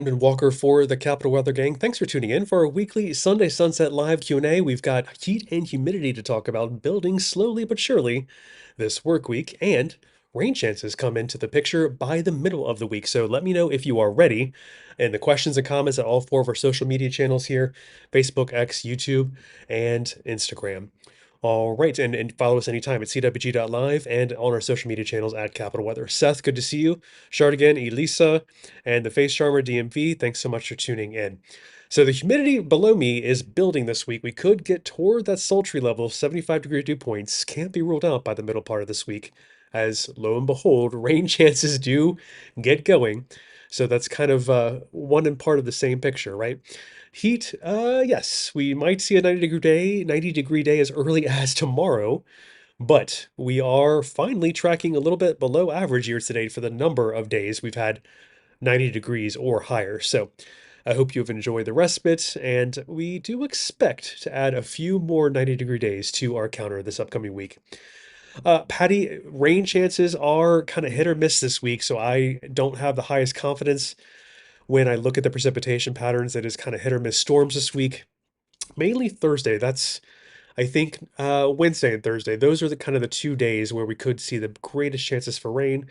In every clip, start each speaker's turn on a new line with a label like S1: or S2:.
S1: And Walker for the Capital Weather Gang. Thanks for tuning in for our weekly Sunday Sunset Live Q&A. We've got heat and humidity to talk about, building slowly but surely this work week, and rain chances come into the picture by the middle of the week. So let me know if you are ready. And the questions and comments at all four of our social media channels here: Facebook, X, YouTube, and Instagram. All right, and follow us anytime at cwg.live and on our social media channels at Capital Weather. Seth, good to see you. Shardigan, Elisa, and the Face Charmer DMV, thanks so much for tuning in. So the humidity below me is building this week. We could get toward that sultry level, 75-degree dew points. Can't be ruled out by the middle part of this week, as lo and behold, rain chances do get going. So that's kind of one and part of the same picture, right? Heat, yes, we might see a 90-degree day as early as tomorrow, but we are finally tracking a little bit below average year to date for the number of days we've had 90 degrees or higher. So I hope you've enjoyed the respite, and we do expect to add a few more 90-degree days to our counter this upcoming week. Patty, rain chances are kind of hit or miss this week, so I don't have the highest confidence when I look at the precipitation patterns. It is kind of hit or miss storms this week, mainly Thursday. That's I think Wednesday and Thursday. Those are the kind of the 2 days where we could see the greatest chances for rain.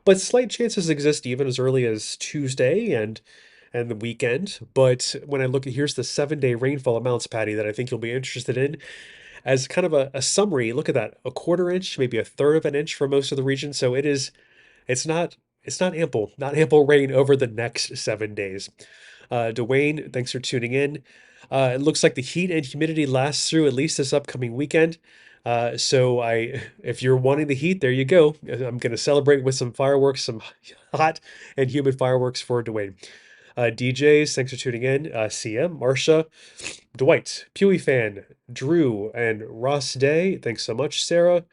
S1: But slight chances exist even as early as Tuesday and the weekend. But when I look at here's the 7-day rainfall amounts, Patty, that I think you'll be interested in as kind of a summary. Look at that, a quarter inch, maybe a third of an inch for most of the region. So it's not it's not ample rain over the next 7 days. Dwayne, thanks for tuning in. It looks like the heat and humidity lasts through at least this upcoming weekend. If you're wanting the heat, there you go. I'm going to celebrate with some fireworks, some hot and humid fireworks for Dwayne. DJs, thanks for tuning in. CM, Marsha, Dwight, Pewee fan, Drew, and Ross Day, thanks so much. Sarah,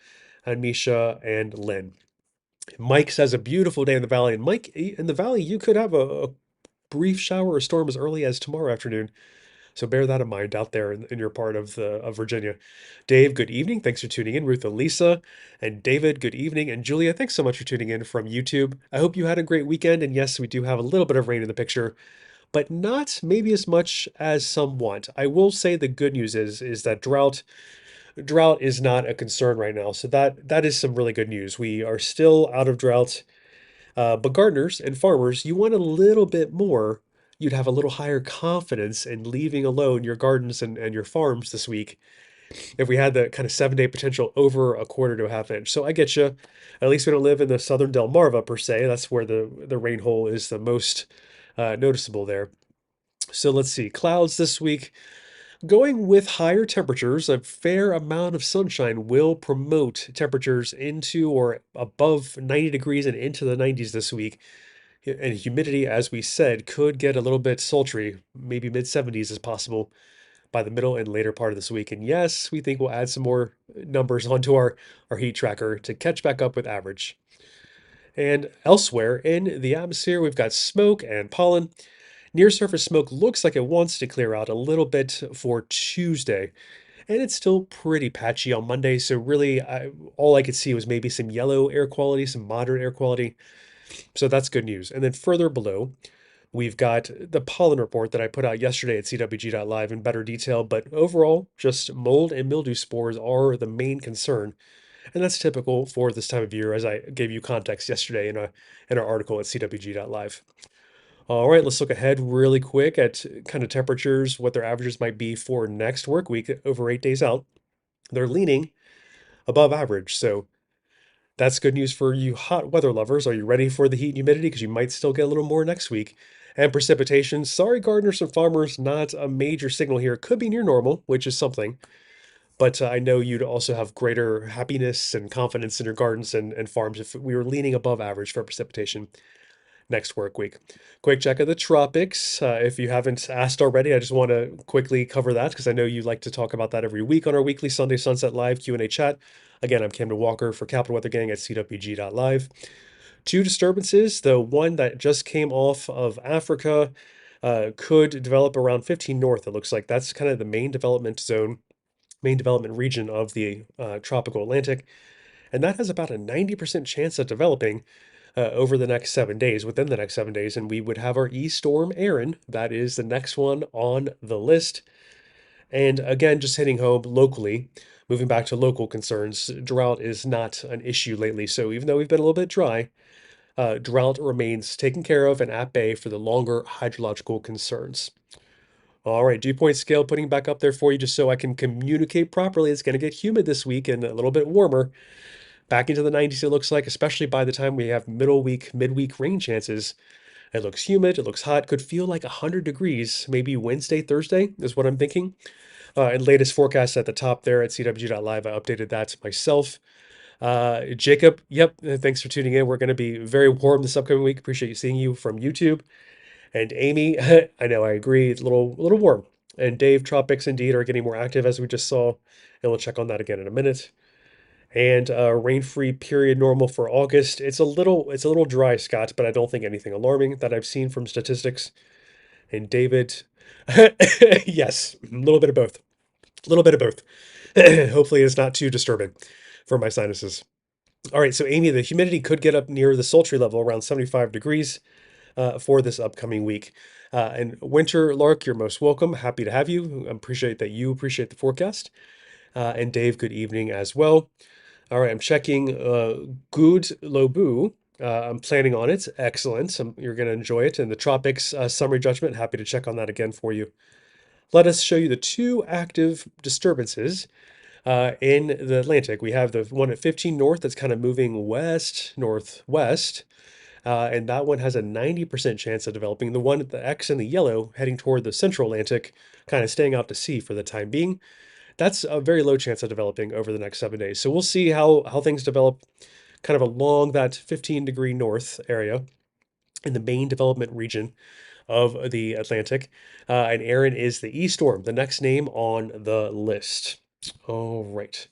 S1: and Misha, and Lynn. Mike says a beautiful day in the valley. And Mike, in the valley, you could have a brief shower or storm as early as tomorrow afternoon. So bear that in mind out there in your part of Virginia. Dave, good evening. Thanks for tuning in. Ruth, Elisa, and David, good evening. And Julia, thanks so much for tuning in from YouTube. I hope you had a great weekend. And yes, we do have a little bit of rain in the picture, but not maybe as much as some want. I will say the good news is that drought is not a concern right now. So that is some really good news. We are still out of drought, but gardeners and farmers, you want a little bit more. You'd have a little higher confidence in leaving alone your gardens and your farms this week if we had the kind of 7-day potential over a quarter to a half inch. So I get you. At least we don't live in the southern Delmarva per se. That's where the rain hole is the most noticeable there. So let's see. Clouds this week. Going with higher temperatures, a fair amount of sunshine will promote temperatures into or above 90 degrees and into the 90s this week. And humidity, as we said, could get a little bit sultry, maybe mid 70s is possible by the middle and later part of this week. And yes, we think we'll add some more numbers onto our heat tracker to catch back up with average. And elsewhere in the atmosphere, we've got smoke and pollen. Near surface smoke looks like it wants to clear out a little bit for Tuesday, and it's still pretty patchy on Monday. So really, all I could see was maybe some yellow air quality, some moderate air quality. So that's good news. And then further below, we've got the pollen report that I put out yesterday at cwg.live in better detail. But overall, just mold and mildew spores are the main concern. And that's typical for this time of year, as I gave you context yesterday in our article at cwg.live. All right, let's look ahead really quick at kind of temperatures, what their averages might be for next work week over 8 days out. They're leaning above average. So that's good news for you hot weather lovers. Are you ready for the heat and humidity? Because you might still get a little more next week. And precipitation. Sorry, gardeners and farmers, not a major signal here. Could be near normal, which is something. But I know you'd also have greater happiness and confidence in your gardens and farms if we were leaning above average for precipitation next work week. Quick check of the tropics. If you haven't asked already, I just want to quickly cover that because I know you like to talk about that every week on our weekly Sunday Sunset Live Q&A chat. Again, I'm Camden Walker for Capital Weather Gang at cwg.live. Two disturbances. The one that just came off of Africa could develop around 15 north. It looks like that's kind of the main development zone, main development region of the tropical Atlantic. And that has about a 90% chance of developing over the next 7 days, within the next 7 days, and we would have our storm Aaron. That is the next one on the list. And again, just hitting home locally, moving back to local concerns, drought is not an issue lately. So even though we've been a little bit dry, drought remains taken care of and at bay for the longer hydrological concerns. All right, dew point scale putting back up there for you just so I can communicate properly. It's going to get humid this week and a little bit warmer. Back into the 90s, it looks like, especially by the time we have middle week, midweek rain chances. It looks humid, it looks hot, could feel like 100 degrees, maybe Wednesday, Thursday is what I'm thinking. And latest forecast at the top there at cwg.live, I updated that myself. Jacob, yep, thanks for tuning in. We're going to be very warm this upcoming week. Appreciate you seeing you from YouTube. And Amy, I know I agree, it's a little warm. And Dave, tropics indeed are getting more active as we just saw, and we'll check on that again in a minute. And rain-free period normal for August. It's a little dry, Scott, but I don't think anything alarming that I've seen from statistics. And David, yes, a little bit of both. A little bit of both. Hopefully, it's not too disturbing for my sinuses. All right, so Amy, the humidity could get up near the sultry level around 75 degrees for this upcoming week. And Winter Lark, you're most welcome. Happy to have you. I appreciate that you appreciate the forecast. And Dave, good evening as well. All right, I'm checking Good Lobu. I'm planning on it. Excellent. You're going to enjoy it. And the tropics summary judgment, happy to check on that again for you. Let us show you the two active disturbances in the Atlantic. We have the one at 15 north that's kind of moving west, northwest, and that one has a 90% chance of developing. The one at the X and the yellow heading toward the central Atlantic, kind of staying out to sea for the time being. That's a very low chance of developing over the next 7 days. So we'll see how things develop kind of along that 15-degree north area in the main development region of the Atlantic. And Aaron is the E storm, the next name on the list. All right.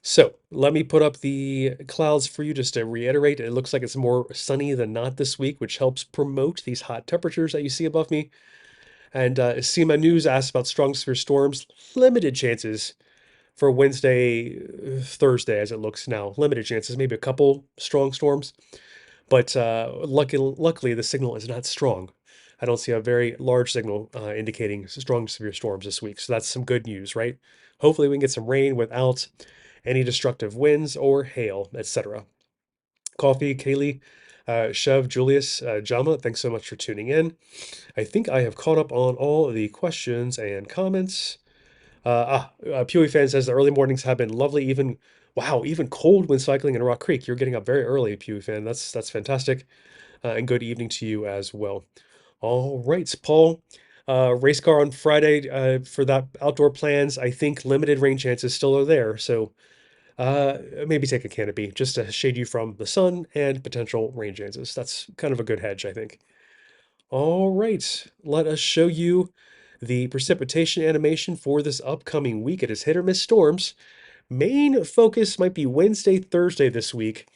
S1: So let me put up the clouds for you just to reiterate. It looks like it's more sunny than not this week, which helps promote these hot temperatures that you see above me. And SEMA News asked about strong severe storms. Limited chances for Wednesday, Thursday, as it looks now. Limited chances, maybe a couple strong storms. But luckily, the signal is not strong. I don't see a very large signal indicating strong severe storms this week. So that's some good news, right? Hopefully, we can get some rain without any destructive winds or hail, etc. Coffee, Kaylee, Chev, Julius, Jama, thanks so much for tuning in. I think I have caught up on all of the questions and comments. Pewee fan says the early mornings have been lovely, even wow, even cold when cycling in Rock Creek. You're getting up very early, Pewee fan. That's fantastic. And good evening to you as well. All right, Paul. Race car on Friday for that outdoor plans. I think limited rain chances still are there. So maybe take a canopy just to shade you from the sun and potential rain chances. That's kind of a good hedge, I think. All right, let us show you the precipitation animation for this upcoming week. It is hit or miss storms. Main focus might be Wednesday, Thursday this week,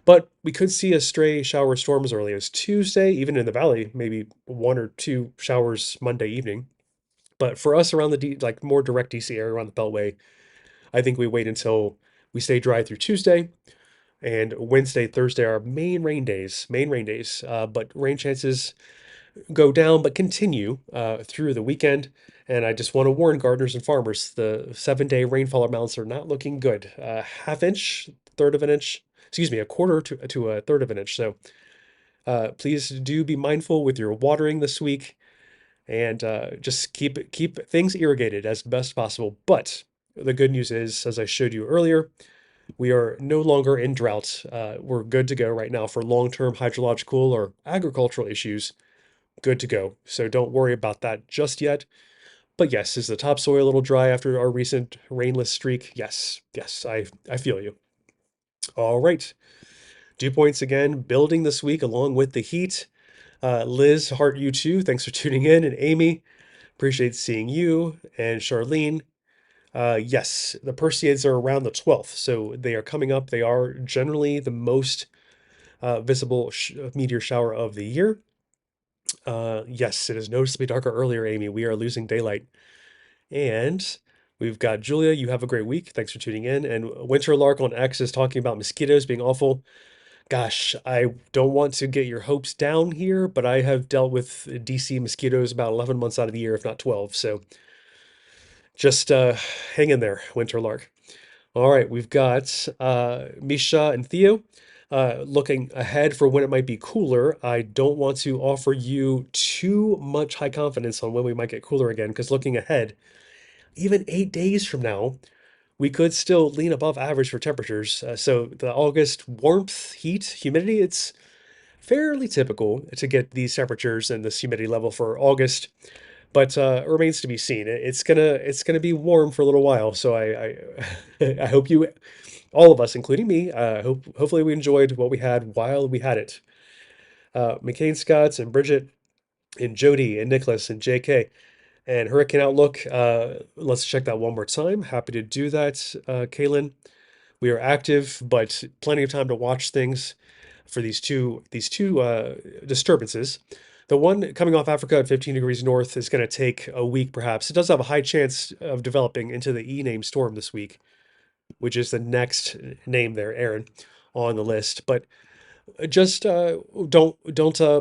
S1: but we could see a stray shower storm as early as Tuesday, even in the valley, maybe one or two showers Monday evening. But for us around the like more direct DC area around the Beltway, I think we wait until we stay dry through Tuesday, and Wednesday, Thursday are main rain days. But rain chances go down but continue through the weekend. And I just want to warn gardeners and farmers, the 7-day rainfall amounts are not looking good. Half inch, third of an inch, excuse me, a quarter to a third of an inch. So please do be mindful with your watering this week and just keep things irrigated as best possible. But the good news is, as I showed you earlier, we are no longer in drought. We're good to go right now for long-term hydrological or agricultural issues. Good to go. So don't worry about that just yet. But yes, is the topsoil a little dry after our recent rainless streak? Yes, yes, I feel you. All right. Dew points again building this week along with the heat. Liz, heart you too. Thanks for tuning in. And Amy, appreciate seeing you. And Charlene, yes, the Perseids are around the 12th, so they are coming up. They are generally the most visible meteor shower of the year. Yes, it is noticeably darker earlier, Amy. We are losing daylight. And we've got Julia. You have a great week. Thanks for tuning in. And Winter Lark on X is talking about mosquitoes being awful. Gosh, I don't want to get your hopes down here, but I have dealt with DC mosquitoes about 11 months out of the year, if not 12. So just hang in there, Winterlark. All right, we've got Misha and Theo. Looking ahead for when it might be cooler, I don't want to offer you too much high confidence on when we might get cooler again, because looking ahead, even 8 days from now, we could still lean above average for temperatures. So the August warmth, heat, humidity, it's fairly typical to get these temperatures and this humidity level for August, but it remains to be seen. It's gonna be warm for a little while, so I hope you, all of us, including me, hopefully we enjoyed what we had while we had it. McCain Scotts and Bridget and Jody and Nicholas and JK and Hurricane Outlook. Let's check that one more time. Happy to do that, Kaylin. We are active, but plenty of time to watch things for these two disturbances. The one coming off Africa at 15 degrees north is going to take a week, perhaps. It does have a high chance of developing into the E name storm this week, which is the next name there, Aaron, on the list. But just don't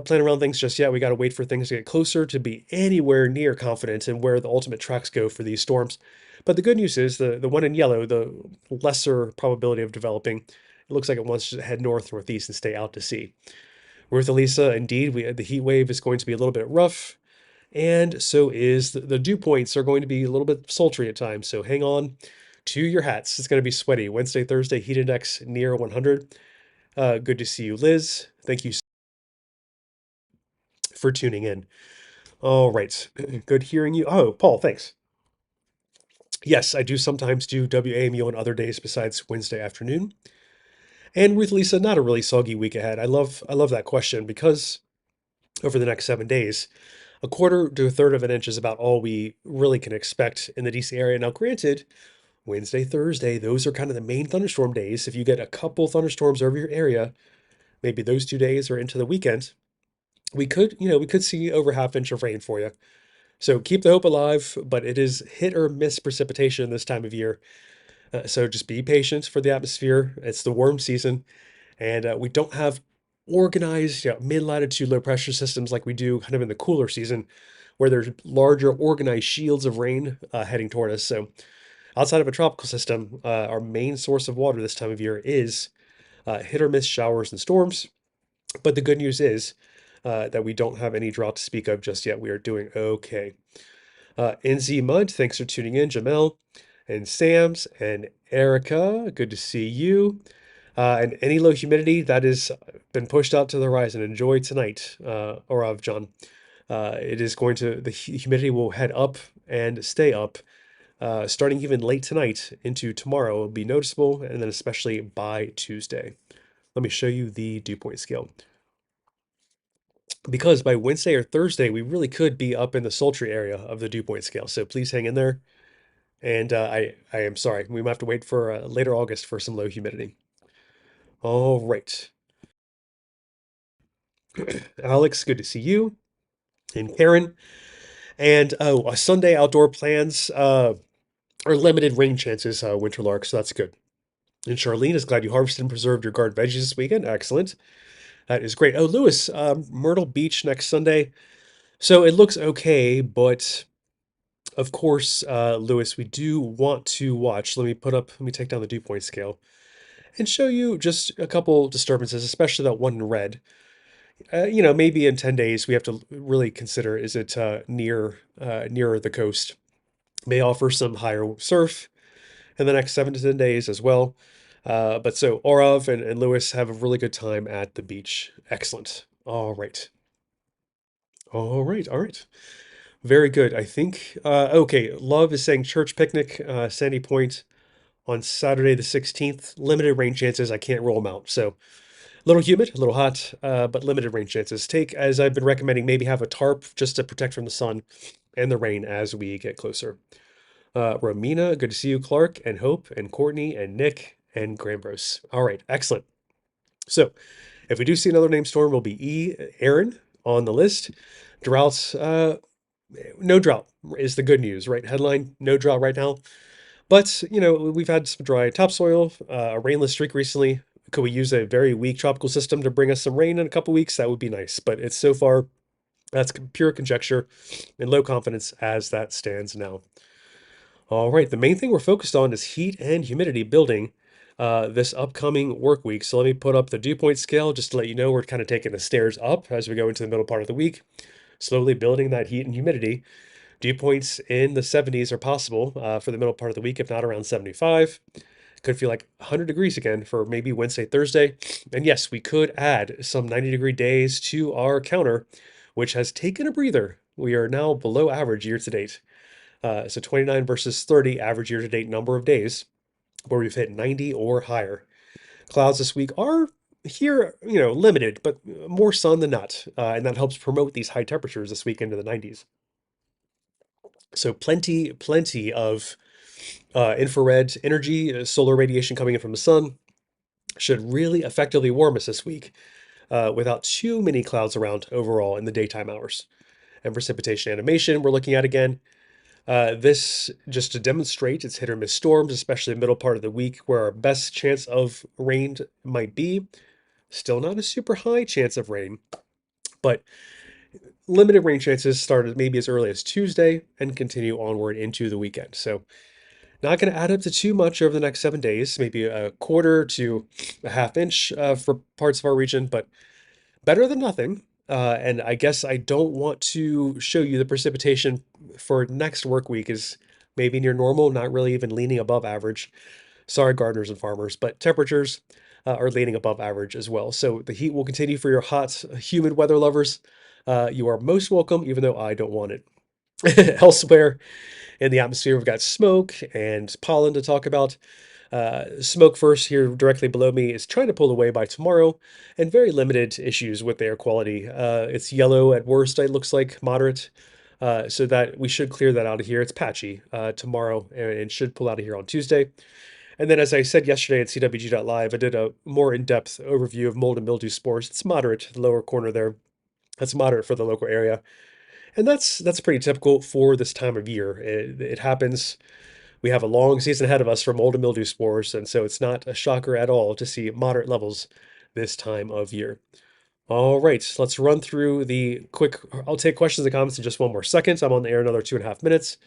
S1: plan around things just yet. We got to wait for things to get closer to be anywhere near confident in where the ultimate tracks go for these storms. But the good news is the one in yellow, the lesser probability of developing, it looks like it wants to head north northeast and stay out to sea. With Elisa, indeed, the heat wave is going to be a little bit rough, and so is the dew points are going to be a little bit sultry at times. So hang on to your hats. It's going to be sweaty. Wednesday, Thursday, heat index near 100. Good to see you, Liz. Thank you for tuning in. All right. Good hearing you. Oh, Paul, thanks. Yes, I do sometimes do WAMU on other days besides Wednesday afternoon. And with Lisa, not a really soggy week ahead. I love that question because over the next 7 days, a quarter to a third of an inch is about all we really can expect in the DC area. Now, granted, Wednesday, Thursday, those are kind of the main thunderstorm days. If you get a couple thunderstorms over your area, maybe those 2 days or into the weekend, we could see over half inch of rain for you. So keep the hope alive, but it is hit or miss precipitation this time of year. So just be patient for the atmosphere. It's the warm season, and we don't have organized, mid-latitude low pressure systems like we do kind of in the cooler season, where there's larger organized shields of rain heading toward us. So outside of a tropical system, our main source of water this time of year is hit or miss showers and storms. But the good news is that we don't have any drought to speak of just yet. We are doing okay. NZ Mud, thanks for tuning in. Jamel and Sams and Erica, good to see you. And any low humidity that has been pushed out to the horizon, enjoy tonight, Orav John. It is going to, the humidity will head up and stay up, starting even late tonight into tomorrow. It will be noticeable, and then especially by Tuesday. Let me show you the dew point scale. Because by Wednesday or Thursday, we really could be up in the sultry area of the dew point scale. So please hang in there. And I am sorry, we might have to wait for later August for some low humidity. All right. Alex, good to see you. And Karen. And oh, Sunday outdoor plans are limited rain chances, Winterlark, so that's good. And Charlene is glad you harvested and preserved your garden veggies this weekend. Excellent. That is great. Oh, Lewis, Myrtle Beach next Sunday. So it looks okay, but of course, Lewis, we do want to watch. Let me take down the dew point scale and show you just a couple disturbances, especially that one in red. Maybe in 10 days, we have to really consider, is it nearer the coast? May offer some higher surf in the next 7 to 10 days as well. But so Orav and Lewis have a really good time at the beach. Excellent. All right. All right. All right. Very good. I think, okay, Love is saying church picnic, Sandy Point on Saturday the 16th. Limited rain chances. I can't roll them out. So a little humid, a little hot, but limited rain chances. Take, as I've been recommending, maybe have a tarp just to protect from the sun and the rain as we get closer. Romina, good to see you, Clark and Hope and Courtney and Nick and Grambros. All right, excellent. So if we do see another name storm, will be Aaron on the list. Droughts, no drought is the good news, right? Headline, no drought right now. But, we've had some dry topsoil, a rainless streak recently. Could we use a very weak tropical system to bring us some rain in a couple weeks? That would be nice, but it's so far that's pure conjecture and low confidence as that stands now. All right, the main thing we're focused on is heat and humidity building this upcoming work week. So let me put up the dew point scale just to let you know we're kind of taking the stairs up as we go into the middle part of the week, slowly building that heat and humidity. Dew points in the 70s are possible for the middle part of the week, if not around 75. Could feel like 100 degrees again for maybe Wednesday, Thursday. And yes, we could add some 90-degree days to our counter, which has taken a breather. We are now below average year to date. So 29 versus 30 average year to date number of days where we've hit 90 or higher. Clouds this week are here, limited, but more sun than not. And that helps promote these high temperatures this week into the 90s. So plenty of infrared energy, solar radiation coming in from the sun should really effectively warm us this week without too many clouds around overall in the daytime hours. And precipitation animation we're looking at again. This just to demonstrate it's hit or miss storms, especially the middle part of the week where our best chance of rain might be. Still not a super high chance of rain, but limited rain chances started maybe as early as Tuesday and continue onward into the weekend. So not going to add up to too much over the next 7 days, maybe a quarter to a half inch for parts of our region, but better than nothing. And I guess I don't want to show you the precipitation for next work week is maybe near normal, not really even leaning above average. Sorry, gardeners and farmers, but temperatures are leaning above average as well. So the heat will continue for your hot, humid weather lovers. You are most welcome, even though I don't want it. Elsewhere in the atmosphere, we've got smoke and pollen to talk about. Smoke first here directly below me is trying to pull away by tomorrow and very limited issues with the air quality. It's yellow at worst, it looks like moderate. So that we should clear that out of here. It's patchy tomorrow and should pull out of here on Tuesday. And then, as I said yesterday at CWG.live, I did a more in-depth overview of mold and mildew spores. It's moderate, the lower corner there. That's moderate for the local area. And that's pretty typical for this time of year. It happens. We have a long season ahead of us for mold and mildew spores, and so it's not a shocker at all to see moderate levels this time of year. All right, let's run through the quick. I'll take questions and comments in just one more second. I'm on the air another 2.5 minutes.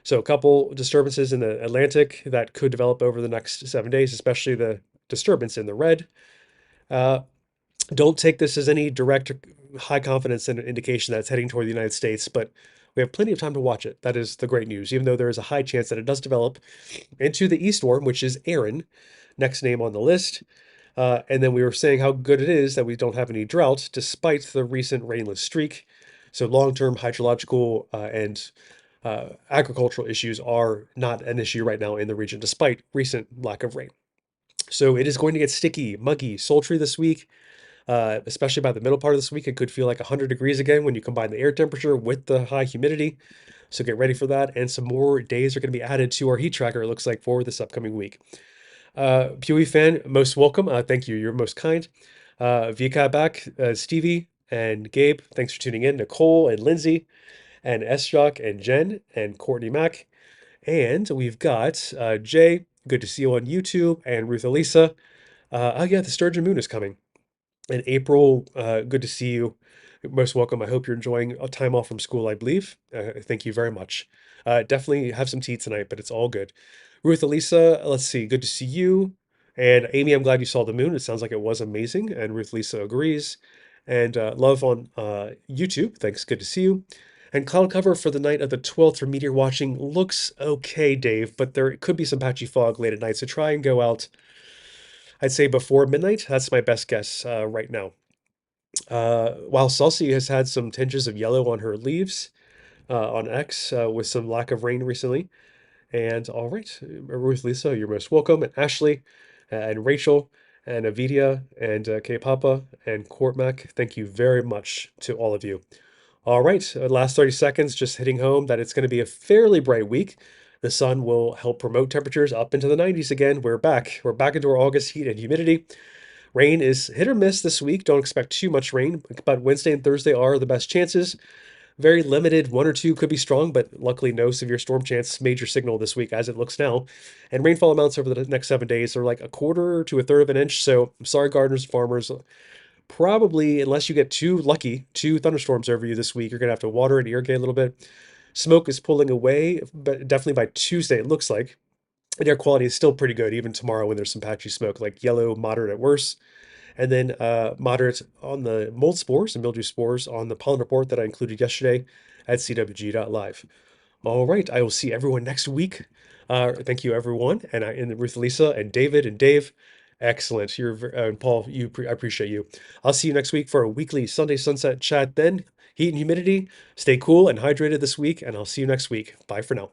S1: So a couple disturbances in the Atlantic that could develop over the next 7 days, especially the disturbance in the red. Uh, don't take this as any direct high confidence indication that it's heading toward the United States, but we have plenty of time to watch it. That is the great news, even though there is a high chance that it does develop into the east storm, which is Aaron, next name on the list. And then we were saying how good it is that we don't have any drought despite the recent rainless streak. So long-term hydrological and agricultural issues are not an issue right now in the region, despite recent lack of rain. So it is going to get sticky, muggy, sultry this week. Especially by the middle part of this week, it could feel like 100 degrees again when you combine the air temperature with the high humidity. So get ready for that. And some more days are going to be added to our heat tracker, it looks like, for this upcoming week. Pewee fan, most welcome. Thank you. You're most kind. Vika back, Stevie and Gabe, thanks for tuning in. Nicole and Lindsay and S-Jock and Jen and Courtney Mack. And we've got Jay, good to see you on YouTube, and Ruth Elisa. Oh yeah, the Sturgeon Moon is coming. And April, good to see you. Most welcome. I hope you're enjoying a time off from school, I believe. Thank you very much. Definitely have some tea tonight, but it's all good. Ruth Elisa, let's see. Good to see you. And Amy, I'm glad you saw the moon. It sounds like it was amazing. And Ruth Lisa agrees. And love on YouTube. Thanks. Good to see you. And cloud cover for the night of the 12th for meteor watching looks okay, Dave, but there could be some patchy fog late at night. So try and go out, I'd say before midnight. That's my best guess right now. While Celsi has had some tinges of yellow on her leaves on X with some lack of rain recently. And all right, Ruth Lisa, you're most welcome. And Ashley and Rachel and Avidia and K Papa and Court Mac, thank you very much to all of you. All right, last 30 seconds, just hitting home that it's going to be a fairly bright week. The sun will help promote temperatures up into the 90s again. We're back. We're back into our August heat and humidity. Rain is hit or miss this week. Don't expect too much rain, but Wednesday and Thursday are the best chances. very limited. One or two could be strong, but luckily no severe storm chance, major signal this week as it looks now. And rainfall amounts over the next 7 days are like a quarter to a third of an inch. So I'm sorry, gardeners, farmers, probably unless you get too lucky, two thunderstorms over you this week, you're gonna have to water and irrigate a little bit. Smoke is pulling away, but definitely by Tuesday, it looks like. And air quality is still pretty good, even tomorrow when there's some patchy smoke, like yellow, moderate at worst. And then moderate on the mold spores and mildew spores on the pollen report that I included yesterday at cwg.live. All right, I will see everyone next week. Thank you, everyone, and Ruth, Lisa, and David and Dave. Excellent. And Paul. I appreciate you. I'll see you next week for a weekly Sunday sunset chat. Then heat and humidity. Stay cool and hydrated this week, and I'll see you next week. Bye for now.